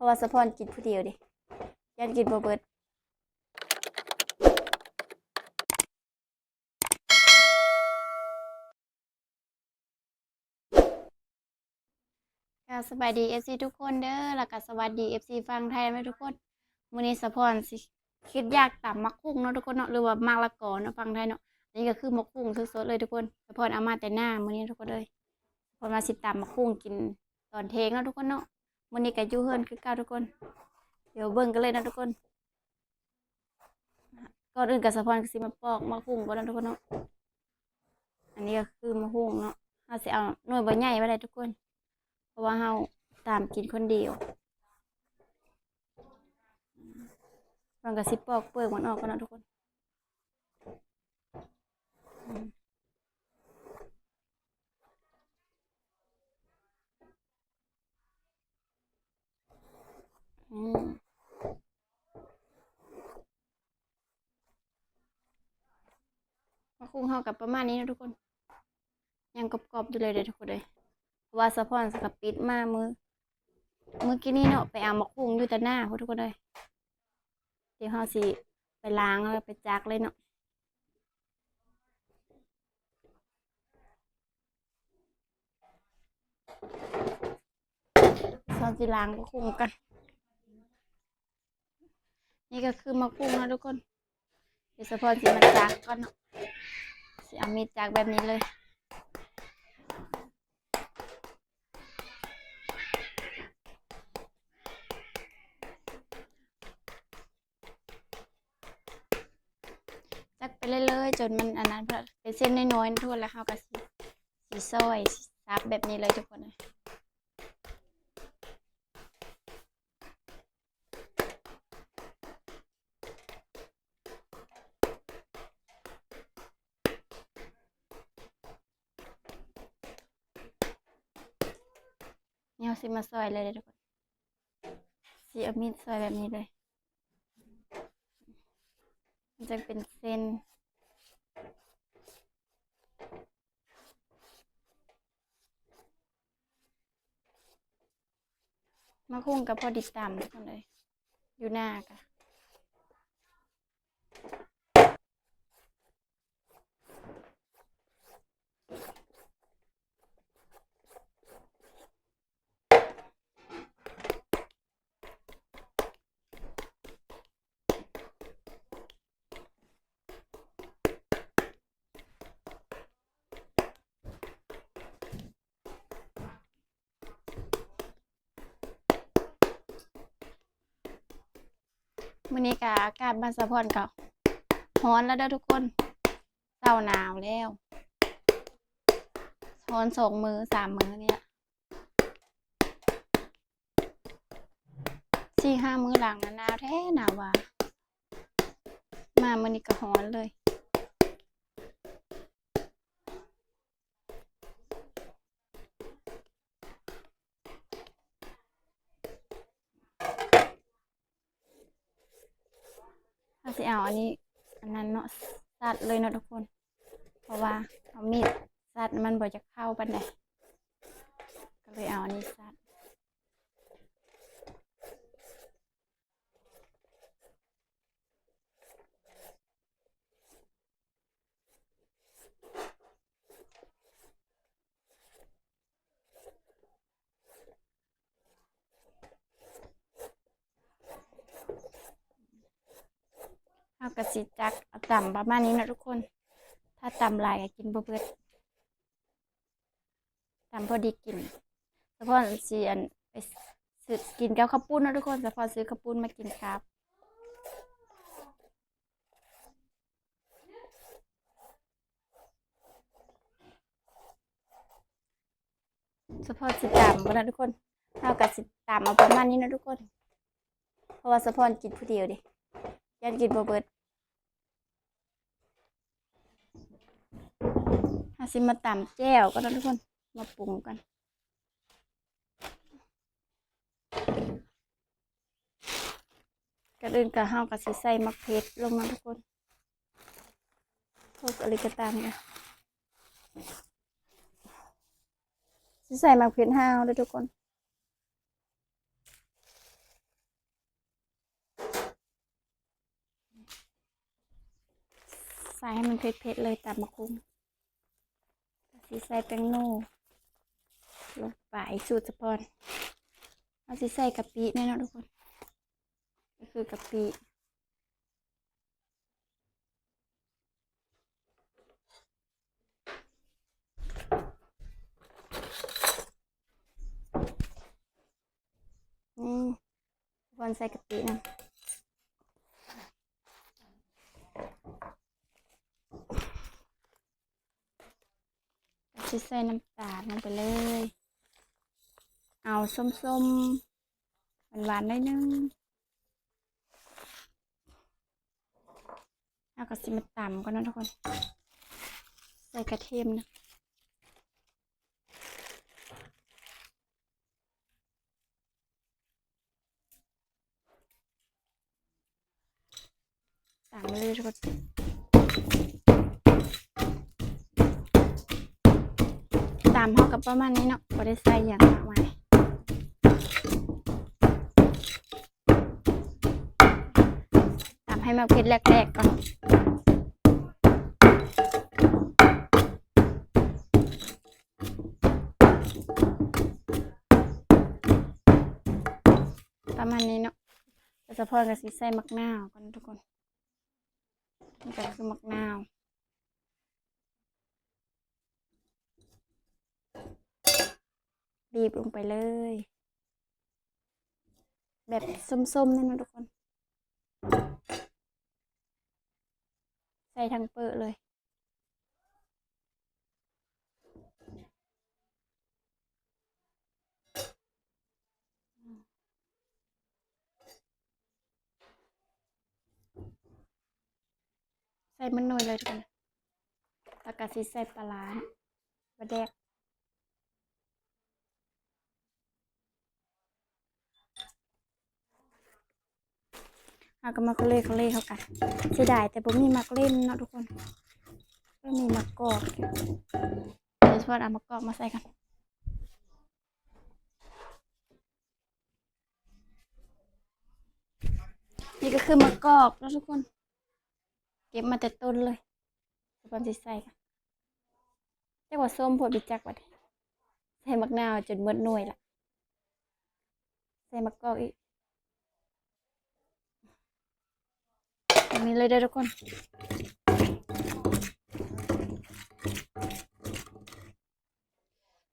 ราะว่าสะพอนกินผู้เดียวดิยันกินบ่เบิดสบายดี FC ทุกคนเด้อแล้วก็สวัสดี FC ฟังไทยไหมทุกคนมื้อนี้สะพอนสิคิดอยากตำมักคุ้งเนาะทุกคนเนาะหรือว่ามะละกอเนาะฟังไทยเนาะนี่ก็คือมักคุ้งสดๆเลยทุกคนสะพอนเอามาแต่หน้ามื้อนี้ทุกคนเลยสะพอนมาสิตำมักคุ้งกินตอนเทงเนาะทุกคนเนาะมื้อนี้ก็อยู่เฮือนคือเก่าทุกคนเดี๋ยวเบิ่งกันเลยนะทุกคนก่อนอื่นก็สะพอนก็สิมาปอกมักคุ้งก่อนนะทุกคนเนาะอันนี้ก็คือมักคุ้งเนาะเฮาสิเอาหน่วยบ่ใหญ่ไว้ได้ทุกคนเพราะว่าเฮาตามกินคนเดียวมันก็สิปอกเปลือกมันออกกันนะทุกคนมะคุ้งเฮากับประมาณนี้นะทุกคนยังกรอบๆอยู่เลยเด้อทุกคนเลยเพราะว่าสะพอนสกับปิดมามื้อกี้นี้เนาะไปเอามะคุ้งอยู่แต่หน้าพุทุกคนเลยเดี๋ยวเฮาสิไปล้างแล้วไปจักเลยเนาะซอนสิล้างมะคุ้งกันนี่ก็คือมะคุ้งนะทุกคนเดี๋ยวสะพอนสิมาจักก่อนเนาะสิเอามีดจักแบบนี้เลยจักไปเรื่อยๆจนมันอันนั้นเป็นเส้นน้อยๆทุกคนแล้วเฮาก็สิซอยซับแบบนี้เลยทุกคนเลยนี่เฮาสิมาซอยเลยเด้อทุกคนสิเอามีดซอยแบบนี้เลยมันจะเป็นเส้นมะคุ้งกับพอดีตำทุกคนเลยอยู่หน้ากะมื้อนี้ก็อากาศบ้านสะพอนก็ร้อนแล้วเด้อทุกคนเช้าหนาวแล้วร้อน2 มื้อ 3 มื้อเนี่ย4-5 มื้อหลังหนาวแท้หนาวว่ามามื้อนี้ก็ร้อนเลยเฮาสิเอาอันนี้อันนั้นเนาะตัดเลยเนาะทุกคนเพราะว่าเอามีดตัดมันบ่จะเข้าปานใดก็เลยเอาอันนี้ตัดเฮาก็สิจักเอาตำประมาณนี้เนาะทุกคนถ้าตำหลายก็กินบ่เบิดตำพอดีกินสะพอนสิอันไปซื้อกินกับข้าวปุ้นเนาะทุกคนสะพอนซื้อข้าวปุ้นมากินครับสะพอนสิตำบ่นะทุกคนเฮาก็สิตำเอาประมาณนี้เนาะทุกคนเพราะว่าสะพอนกินผู้เดียวดิยันกินบ่เบิดเฮาสิมาตำแจ่วก็เนาะทุกคนมาปรุงกันก่อนอื่นก็เฮาก็สิใส่มะเขือลงเนาะทุกคนพวกอะไรก็ตามเนี่ยสิใส่มะเขือห้าวด้วยทุกคน ให้มันเผ็ดๆเลยตำมะคุงสิใส่แป้งโน่ลงไปสูตรเฉพาะเอาสิใส่กะปิแน่นอนทุกคนก็คือกะปิทุกคนใส่กะปินะสิใส่น้ำตาลลงไปเลยเอาส้มๆหวานๆได้นึงแล้วก็สิมาตำก่อนนะทุกคนใส่กระเทียมนะตำเลยทุกคนตำเท่ากับประมาณนี้เนาะบ่ได้ใส่อย่างมากมายตำให้มันเผ็ดแรกๆก่อนประมาณนี้เนาะเฉพาะกับสีใส่มะนาวก่อนทุกคนนี่ก็คือมะนาวบีบลงไปเลยแบบส้มๆนั่นนะทุกคนใส่ทั้งเปลือกเลยใส่มันหน่อยเลยทุกคนแล้วก็สิใส่ปลาร้าปลาแดกเอาก็มาเขาเล่เขากันเสียดายแต่ผมมีมักเล่นเนาะทุกคนก็มีมักกอกเดี๋ยวพอเอามักกอกมาใส่กันนี่ก็คือมักกอกแล้วทุกคนเก็บมาแต่ต้นเลยทุกคนสิใส่กันจักว่าส้มผดบิจักว่าใส่มักนาวจนหมดหน่วยละใส่มักกอกอีกอันนี้เลยเด้อทุกคน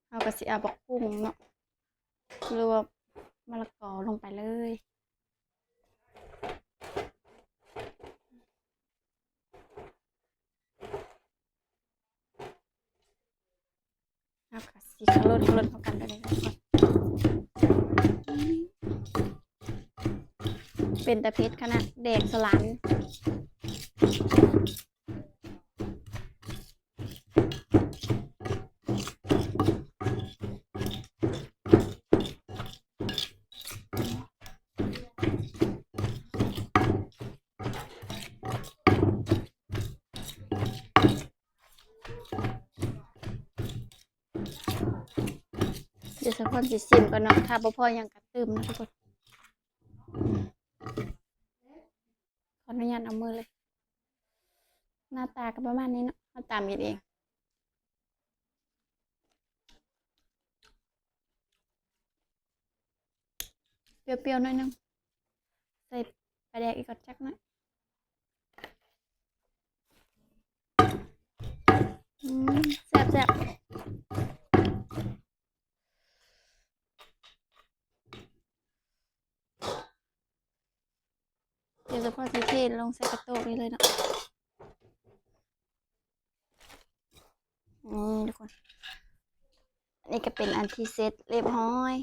เอากระสิเอาบักกุ้งเนาะหรือว่ามะละกอลงไปเลยเอากระสิขลุ่นเข้ากันไปเลยทุกคนเป็นตะเพ็ดขนาดแดกสลันเดี๋ยวสักพักสิชิมกันเนาะถ้าบ่พอยังกระตืมนะทุกคนขออนุญาตเอามือเลยหน้าตาก็ประมาณนี้เนาะเอาตามกันเองเปรี้ยวๆหน่อยนึงใส่ปลาแดกอีกก่อนจักหน่อยแซ่บเดี๋ยวจะพอสิเทลงใส่กระโต๊ะนี้เลยเนาะนี่ทุกคนอันนี้ก็เป็นอันที่เสร็จเรียบร้อย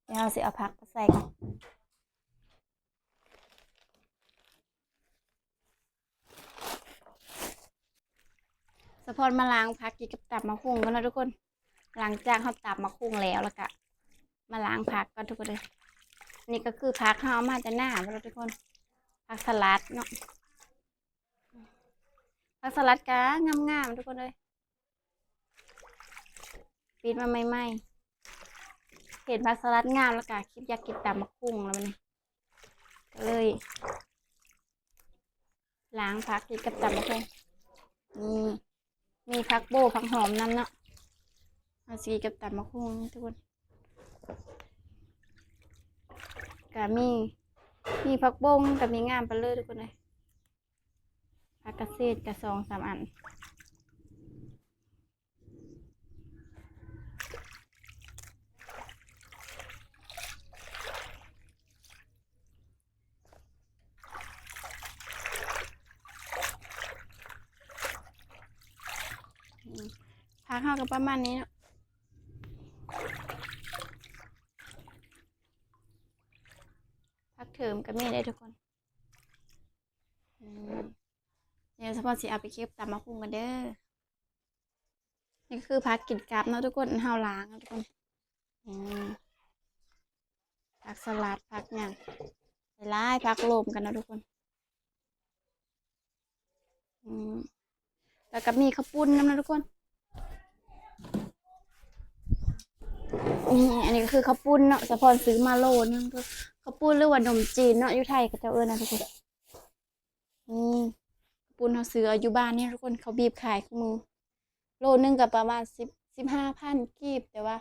เดี๋ยวเราสิเอาผักมาใส่กันสะพอนมาล้างผักกินกับตับมะคุ้งกันนะทุกคนหลังจากเขาตับมะคุ้งแล้วก็มาล้างผักกันทุกคนเลยนี่ก็คือผักเขาเอามาจะหน้าแล้วทุกคนผักสลัดเนาะผักสลัดก็งามๆทุกคนเลยปิดมาใหม่ เห็นผักสลัดงามแล้วก็คิดอยากกินตำมะคุงแล้วมันนี่ก็เลยล้างผักกินกับตำมะคุงนี่มีผักโบผักหอมน้ำเนาะเอาสีกับตำมะคุงทุกคนก็มีผักบงกับมีงามไปเลยทุกคนเลยผักกระเซ็ดกับ2-3 อันผักเข้ากับประมาณนี้เนาะผักเถิมกับมีได้ทุกคนเดี๋ยวเฉพาะสิเอาไปเก็บตำมะคุงกันเด้อนี่คือผักกินกับเนาะทุกคนเฮาล้างทุกคนผักสลัดผักอย่างหลายผักโลมกันนะทุกคนแล้วก็มีข้าวปุ้นน้ำนะทุกคนอันนี้ก็คือข้าวปุ้นเนาะสะพอนซื้อมาโลนึงข้าวปุ้นหรือว่าขนมจีนเนาะอยู่ไทยก็จะนะทุกคนข้าวปุ้นเขาซื้ออยู่บ้านเนี่ยทุกคนเขาบีบขายคู่มือโลนึงกับประมาณ15,000กีบแต่ว่า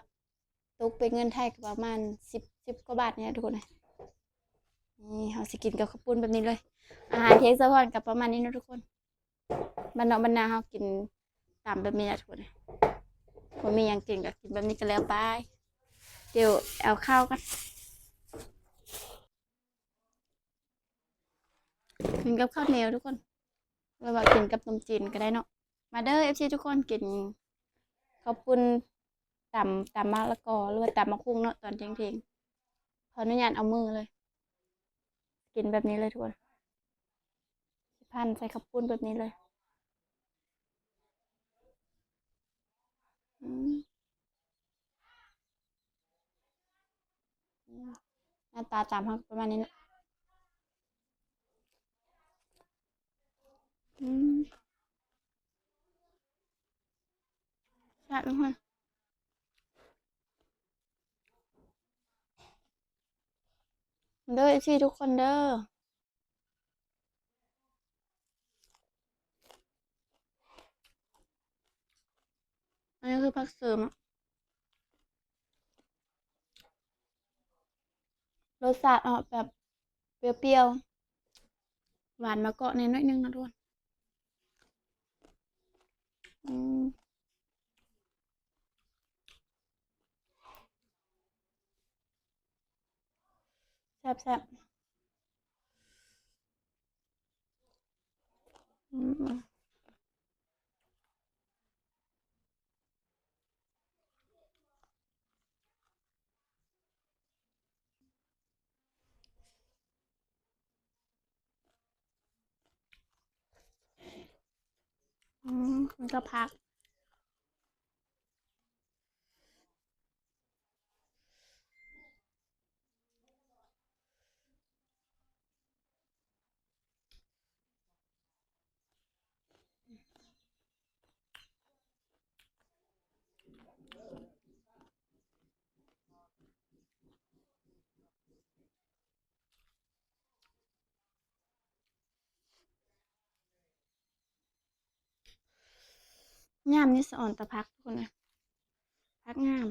ตกเป็นเงินไทยก็ประมาณ10กว่าบาทเนี่ยทุกคนนี่เขาสิกินกับข้าวปุ้นแบบนี้เลยอาหารเทคสะพอนกับประมาณนี้นะทุกคนบรรณาเขากินตามแบบนี้นะทุกคนผมมีอย่างกินก็กินแบบนี้ก็แล้วไปเดี๋ยวเอาข้าวกันกินกับข้าวเหนียวทุกคนหรือว่ากินกับนมจีนก็ได้เนาะมาเด้อFCทุกคนกินข้าวปุ้นตำมะละกอหรือว่าตำมะคุงเนาะตอนเที่ยงขออนุญาตเอามือเลย กินแบบนี้เลยทุกคนพันใส่ข้าวปุ้นแบบนี้เลยหน้าตาตามเขาประมาณนี้นะใช่ทุกคนเด้อพี่ทุกคนเด้ออันนี้คือผักเสริมรสชาติออกแบบเปรี้ยวๆหวานมาเกาะในน้อยนึงนะทุกคนแซ่บมันก็พักงามนี่สะอ่อนตะพักทุกคนเลยพักงาม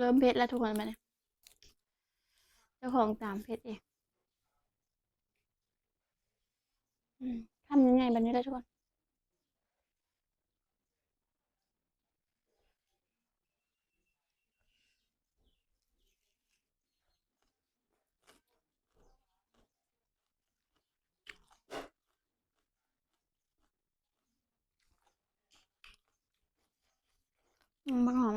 เริ่มเผ็ดแล้วทุกคนมาเนี่ยเจ้าของตามเผ็ดเองทำยังไงแบบนี้ได้ทุกคนบางหอม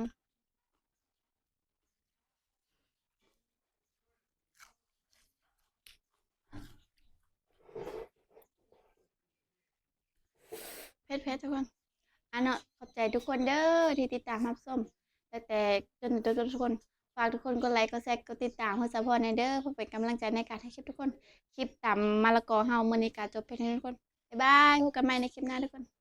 เพชรทุกคนเนาะขอบใจทุกคนเด้อที่ติดตามรับชมแต่จนทุกคนฝากทุกคนกดไลค์กดแชร์กดติดตามเพื่อซัพพอร์ตในเด้อเพื่อเป็นกำลังใจในการให้คลิปทุกคนคลิปตามมะละกอเฮามื้อนี้ก็จบไปแล้วทุกคนบ๊ายบายพบกันใหม่ในคลิปหน้าทุกคน